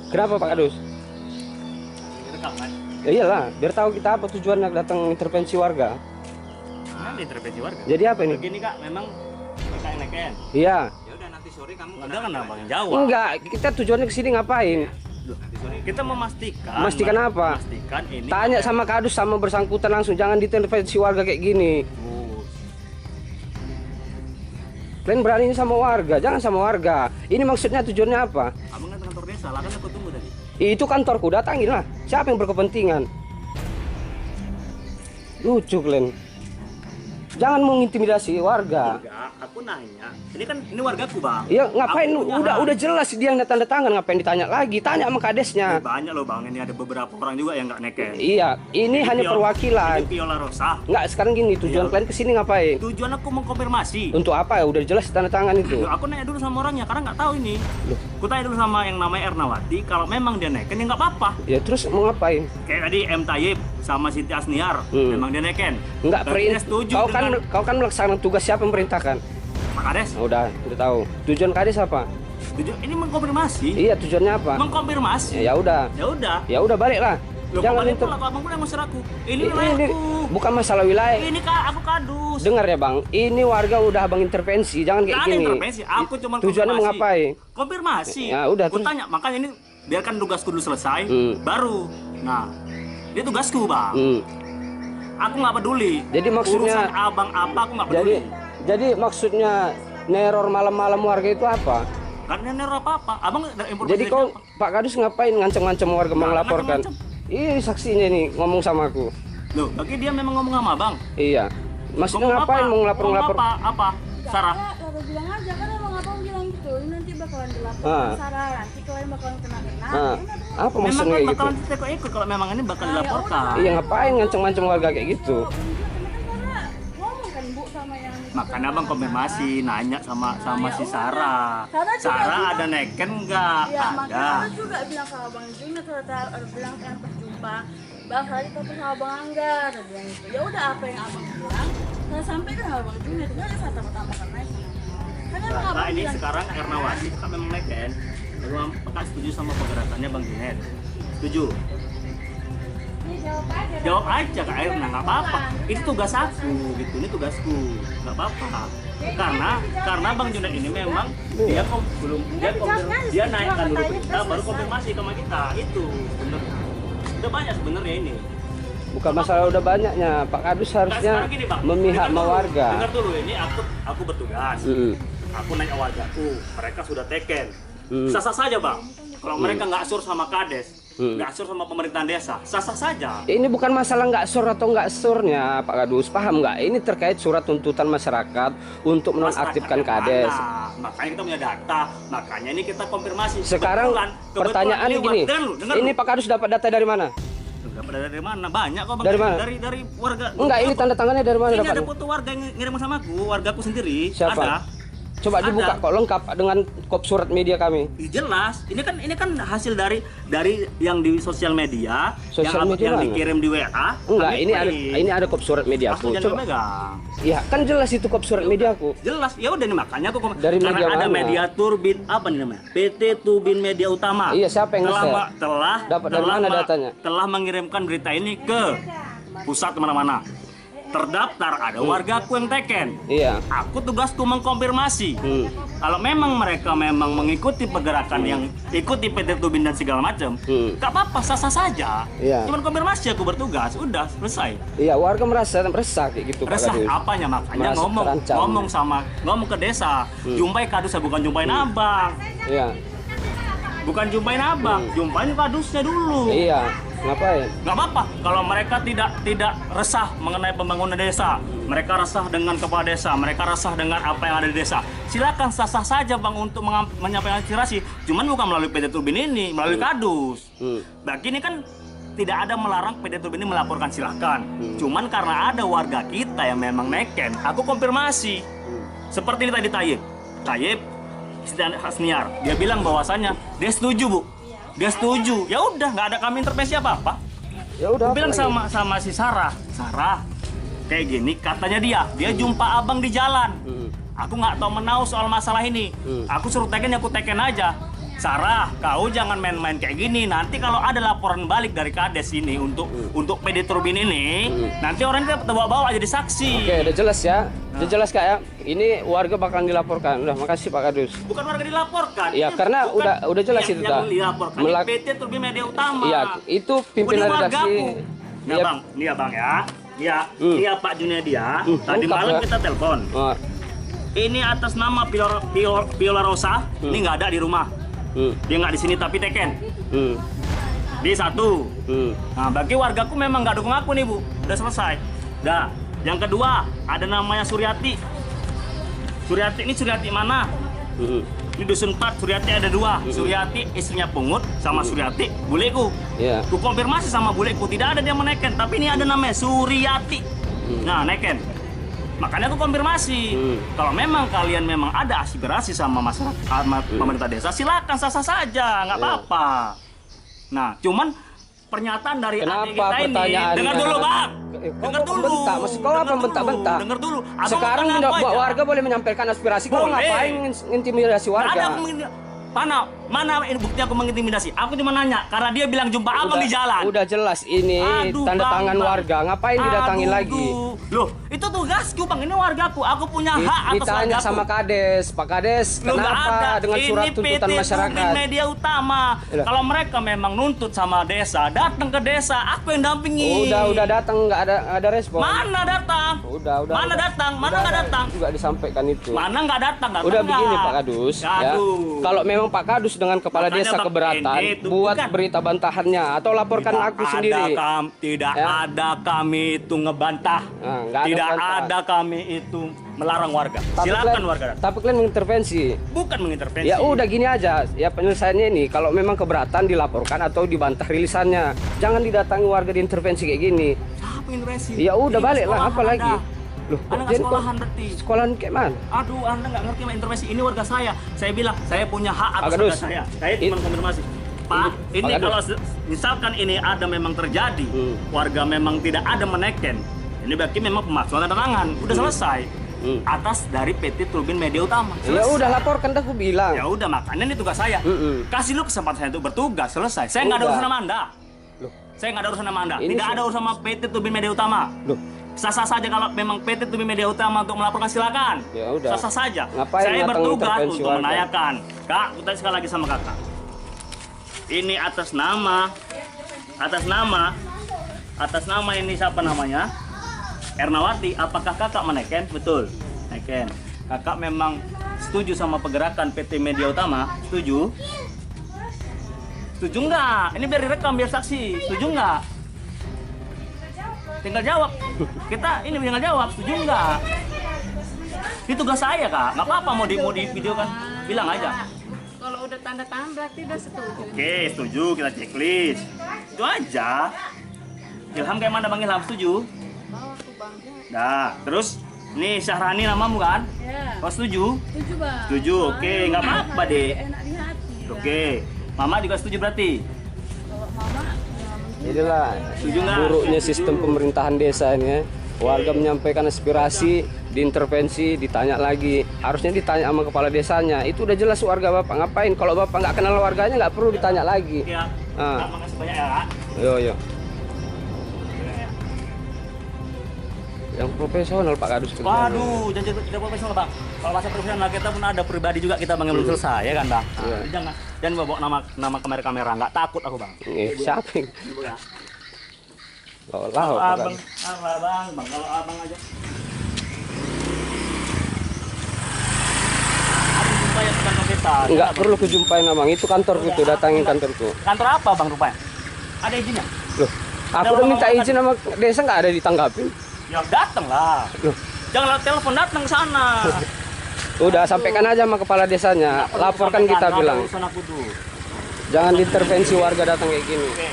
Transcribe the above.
Kenapa Pak Kadus? Direkam kan? Ya iyalah, biar tahu kita apa tujuannya datang intervensi warga. Ada intervensi warga. Jadi apa ini? Begini Kak, memang mereka yang neken. Iya. Ya udah nanti sore kamu enggak kan abang yang jawab. Enggak, kita tujuannya ke sini ngapain? Loh, nanti sore kita memastikan. Memastikan apa? Memastikan ini. Tanya sama Kadus sama bersangkutan langsung, jangan diintervensi warga kayak gini. Kalian berani sama warga, jangan sama warga. Ini maksudnya tujuannya apa? Abang kan kantor desa, lah kan aku tunggu tadi. Itu kantorku, datangin lah. Siapa yang berkepentingan? Lucu kalian. Jangan mengintimidasi warga. Enggak, aku nanya. Ini kan ini wargaku, Bang. Iya, ngapain? Aku punya hak. Udah jelas dia yang tanda tangan, ngapain ditanya lagi? Tanya sama kadesnya. Banyak loh, Bang. Ini ada beberapa orang juga yang nggak neken. Iya, ini hanya perwakilan. Ini Viola Rosa. Enggak, sekarang gini, tujuan Iya. kalian kesini ngapain? Tujuan aku mengkonfirmasi. Untuk apa? Udah jelas tanda tangan itu. Loh, aku nanya dulu sama orangnya karena nggak tahu ini. Loh. Aku tanya dulu sama yang namanya Ernawati, kalau memang dia neken ya nggak apa-apa. Ya terus mau ngapain? Kayak tadi M. Tayyip sama Siti Asniar, memang dia neken. Enggak, Berarti dia setuju kau kan melaksanakan tugas siapa yang memerintahkan? Pak Kades. Nah, udah tahu. Tujuan kades apa? Ini mengkonfirmasi. Iya, tujuannya apa? Mengkonfirmasi. Ya udah. Ya udah. Ya udah baliklah. Loh, Jangan kemarin inter... pula abang pula yang ngusir aku. Ini ini wilayahku. bukan masalah wilayah. Ini Kak, aku kadus. Dengar ya Bang, ini warga udah abang intervensi, jangan kayak Nggak ada gini. intervensi, aku cuma Tujuannya konfirmasi. mengapai? Konfirmasi. Ya udah, Aku terus? tanya, makanya ini biarkan tugasku dulu selesai, Hmm. Nah, dia tugasku Bang. Hmm. Aku nggak peduli. Jadi maksudnya- urusan abang apa aku nggak peduli. Jadi maksudnya neror malam-malam warga itu apa? Karena neror apa? Abang ada informasi Jadi dari kau apa? Pak Kadus ngapain ngancam-ngancam warga Nggak melaporkan? ngancam-ngancam. Ih, saksinya nih ngomong sama aku. Loh, bagi dia memang ngomong sama abang. Iya. Maksudnya Ngomong ngapain apa? mau ngelapor-ngelapor? Ngomong apa? Sarah. Enggak, bilang aja kan emang abang bilang gitu. Ini nanti bakalan dilaporkan Ah. Sarah, nanti kalian bakalan kena. Ah, apa Memang maksudnya kan kayak gitu? bakalan ikut kalau memang ini bakal dilaporkan. Iya, ngapain ngancam-ngancam warga kayak gitu? Karena ngomong kan Bu sama yang Makanya abang konfirmasi, nanya sama si Sarah. Sarah juga Sarah bilang- ada neken nggak? ya Ada. makanya juga bilang sama Bang Juna ternyata bilang kan pas jumpa Bang tadi ketemu sama Bang Angga, dia bilang gitu. Ya udah apa yang abang bilang, saya sampaikan sama Bang Juna, tinggal ada satu pertama kan naik. Karena emang Nah, abang ini bilang sekarang Ernawati kan memang neken. Lalu apakah setuju sama pergerakannya Bang Junet? Setuju? Jawab aja Kak Erna, nggak apa-apa. Itu tugas aku, gitu. Ini tugasku, nggak apa-apa. Karena Bang Junet ini memang dia dia naikkan dulu ke kita, baru konfirmasi sama kita. Itu bener. Udah banyak sebenarnya ini. Bukan masalah udah banyaknya, Pak Kadus harusnya Sekarang gini, Bang. memihak Dengar sama dulu, warga. Dengar dulu, ini aku bertugas. Aku nanya wargaku, mereka sudah teken. Sah-sah saja Bang. Kalau mereka nggak sur sama Kades, nggak sur sama pemerintahan desa, sah-sah saja. Ini bukan masalah nggak sur atau nggak surnya, Pak Kadus, paham nggak? Ini terkait surat tuntutan masyarakat untuk menonaktifkan Kades. Makanya kita punya data, makanya ini kita konfirmasi. Sekarang Kebetulan pertanyaan ini gini, dengar ini lu. Pak Kadus dapat data dari mana? Dapat dari mana? Banyak kok Bang. Dari mana? Dari warga. Enggak, ini tanda tangannya dari mana Ini ada dapatnya? foto warga yang ngirim sama aku, wargaku sendiri. Siapa? Ada. Coba Ada. dibuka kok lengkap dengan kop surat media kami. Jelas, ini kan hasil dari yang di sosial media, Sosial yang, media yang mana? dikirim di WA. Enggak, kami print. ini ada kop surat media Langsung aku. jangan Coba. megang. Iya, kan jelas itu kop surat media aku. Jelas, ya udah nih makanya aku Dari karena media ada mana? media Turbin apa nih namanya? PT Turbin Media Utama. Iya, siapa yang nge-share? telah Dapat dari mana datanya? Telah mengirimkan berita ini ke pusat mana-mana. Terdaftar ada wargaku yang teken. Iya. Aku tugasku mengkonfirmasi. Kalau memang mereka memang mengikuti pergerakan yang ikuti PT Tubin dan segala macam, gak apa-apa, sah-sah saja. Iya. Cuman konfirmasi aku bertugas, udah selesai. Iya, warga merasa resah kayak gitu, Pak Resah Kadus. apanya makanya Merasa terancam. ngomong ke desa, jumpai kadusnya bukan jumpain abang, Iya. bukan jumpain abang, jumpain kadusnya dulu. Iya. Ngapain? Nggak apa-apa kalau mereka tidak resah mengenai pembangunan desa, mereka resah dengan kepala desa, mereka resah dengan apa yang ada di desa. Silakan sah-sah saja Bang untuk menyampaikan aspirasi. Cuman bukan melalui PT Turbin ini, melalui kadus. Bagi ini kan tidak ada melarang PT Turbin ini melaporkan, silahkan. Cuman karena ada warga kita yang memang neken, aku konfirmasi. Seperti ini tadi Tayyip Hasniar, dia bilang bahwasannya dia setuju Bu. Dia setuju. Ya udah, nggak ada kami intervensi apa-apa. Ya udah. Aku bilang apa lagi? sama si Sarah, kayak gini katanya dia jumpa abang di jalan. Aku nggak tahu menau soal masalah ini. Aku suruh teken, aku teken aja. Sarah, kau jangan main-main kayak gini. Nanti kalau ada laporan balik dari Kades ini untuk PD Turbin ini, nanti orang kita bawa-bawa jadi saksi. Oke, udah jelas ya. Udah jelas Kak ya. Ini warga bakal dilaporkan. Udah, makasih Pak Kadus. Bukan warga dilaporkan. Iya, Ini karena bukan udah jelas itu yang dah. dilaporkan. Ini PT Turbin Media Utama. Iya, itu pimpinan Ini redaksi. wargaku. Nah, Iya. Bang, ini ya Bang ya. Iya, ini ya Pak Junedi ya. Tadi lengkap malam ya. kita telepon. Oh, Ini atas nama Viola Rosa. Ini nggak ada di rumah. Dia nggak di sini tapi teken. Di satu. Nah, bagi wargaku memang nggak dukung aku nih Bu. Udah selesai. Dah. Yang kedua ada namanya Suryati. Suryati ini Suryati mana? Di dusun 4 Suryati ada 2. Suryati istrinya Pungut sama Suryati buleku. iya. Ku konfirmasi sama buleku tidak ada dia meneken, tapi ini ada namanya Suryati. Nah, neken. Makanya aku konfirmasi. Kalau memang kalian memang ada aspirasi sama masyarakat, sama pemerintah desa, silakan sah-sah saja, nggak apa-apa. Nah, cuman pernyataan dari Kenapa adik kita ini, pertanyaannya? dengar dulu Bang, dengar dulu. Bentak, maksud kau apa bentak-bentak? Dengar dulu. Abang Sekarang mau tanya apa aja? warga boleh menyampaikan aspirasi. Kau Boleh. ngapain intimidasi Nggak ada warga? mana ini bukti aku mengintimidasi? Aku cuma nanya karena dia bilang jumpa abang di jalan. Udah jelas ini Aduh, tanda Bang, tangan Bang. warga. Ngapain didatangin Aduh, lagi? Loh, itu tugasku Bang, ini wargaku. Aku punya hak atas Ditanya wargaku. sama Kades, Pak Kades, Loh, nggak kenapa ada. dengan surat Ini tuntutan PT masyarakat? Turbin Media Utama. Yalah. Kalau mereka memang nuntut sama desa, datang ke desa, aku yang dampingi. Udah datang nggak ada respon. Mana datang? Udah. Mana datang? Mana nggak ada datang? Juga disampaikan itu. Mana nggak datang? Udah nggak? begini Pak Kadus, ya. Aduh. Kalau memang Pak Kadus dengan kepala Makanya, desa Bang, keberatan, ini itu buat bukan. berita bantahannya atau laporkan aku sendiri. Tidak Ya. ada kami itu ngebantah. Nah, nggak ada Tidak bantah. ada kami itu melarang warga. Silakan warga datang. Tapi kalian mengintervensi. Bukan mengintervensi. Ya udah gini aja, ya penyelesaiannya ini kalau memang keberatan dilaporkan atau dibantah rilisannya. Jangan didatangi warga diintervensi kayak gini. Apa intervensi? Ya udah Ini balik lah, sekolahan apa lagi? Anda. Loh, Anda nggak jadi kok sekolahan berarti. sekolahan kayak mana? Aduh, Anda nggak ngerti sama intervensi. Ini warga saya. Saya bilang, saya punya hak atas Pak Kadus. warga saya. Saya cuma konfirmasi. Pak, ini Pak Kadus. kalau misalkan ini ada memang terjadi, warga memang tidak ada meneken, ini berarti memang pemalsuan tanda tangan. Udah selesai. Atas dari PT Turbin Media Utama. Ya Selesai. udah laporkan dah aku bilang. Ya udah, makanya ini tugas saya. Kasih lu kesempatan saya untuk bertugas, selesai. Saya nggak ada Udah. urusan sama Anda. Loh. Saya nggak ada urusan sama Anda. Ini Tidak sih- ada urusan sama PT Turbin Media Utama. Loh. Sah-sah saja kalau memang PT Turbin Media Utama untuk melaporkan, silakan. Ya udah. Sah-sah saja. Ngapain Saya datang bertugas intervensi untuk warga? menanyakan. Kak, aku tanya sekali lagi sama kakak. Ini atas nama ini siapa namanya? Ernawati. Apakah kakak meneken? Betul. Neken. Kakak memang setuju sama pergerakan PT Media Utama? Setuju? Setuju nggak? Ini biar direkam, biar saksi. Setuju nggak? Tinggal jawab. Kita ini tinggal jawab. Setuju nggak? Ini tugas saya kak. Nggak apa-apa mau di video kan? Bilang aja. Kalau udah tanda tangan berarti udah setuju. Oke, setuju. Kita checklist. Itu aja. Ilham kayak mana Bang Ilham? Setuju? Mau aku bangga. Dah. Terus nih Syahrani namamu kan? Ya, Kau setuju? setuju bang. Setuju, oke, nggak apa-apa, Dek. Enak di hati. Bang. Oke. Mama juga setuju berarti? Kalau mama, ya mungkin. Inilah Setuju nggak? buruknya Setuju. sistem pemerintahan desa ini ya. Warga menyampaikan aspirasi, diintervensi, ditanya lagi. Harusnya ditanya sama kepala desanya. Itu udah jelas warga Bapak. Ngapain? Kalau Bapak nggak kenal warganya nggak perlu ditanya lagi. Ya. Ah. Kak, makasih banyak ya kak. Yo. Yang profesional Pak Kadus. Waduh, jangan tidak profesional bang. Kalau bahasa profesional kita pun ada pribadi juga kita bang yang belum selesai ya kan bang. Nah, Iya. jangan bawa nama kamera, nggak takut aku bang. Siapa yang Ibu ya. Lah, Kalau Pak abang, Kadus. bang, kalau abang aja. Abang jumpa ya kantor kita. Nggak perlu kujumpain Abang. Itu kantorku tuh, datangin kantorku. Kantor apa bang rupanya? Ada izinnya? Loh, aku udah minta izin sama desa nggak ada ditanggapin. Ya datang lah. Loh, Jangan lewat telepon, datang ke sana. udah sampaikan aja sama kepala desanya. Laporkan kita Nggak ada bilang. urusan aku tuh. Jangan diintervensi warga datang kayak gini. Oke.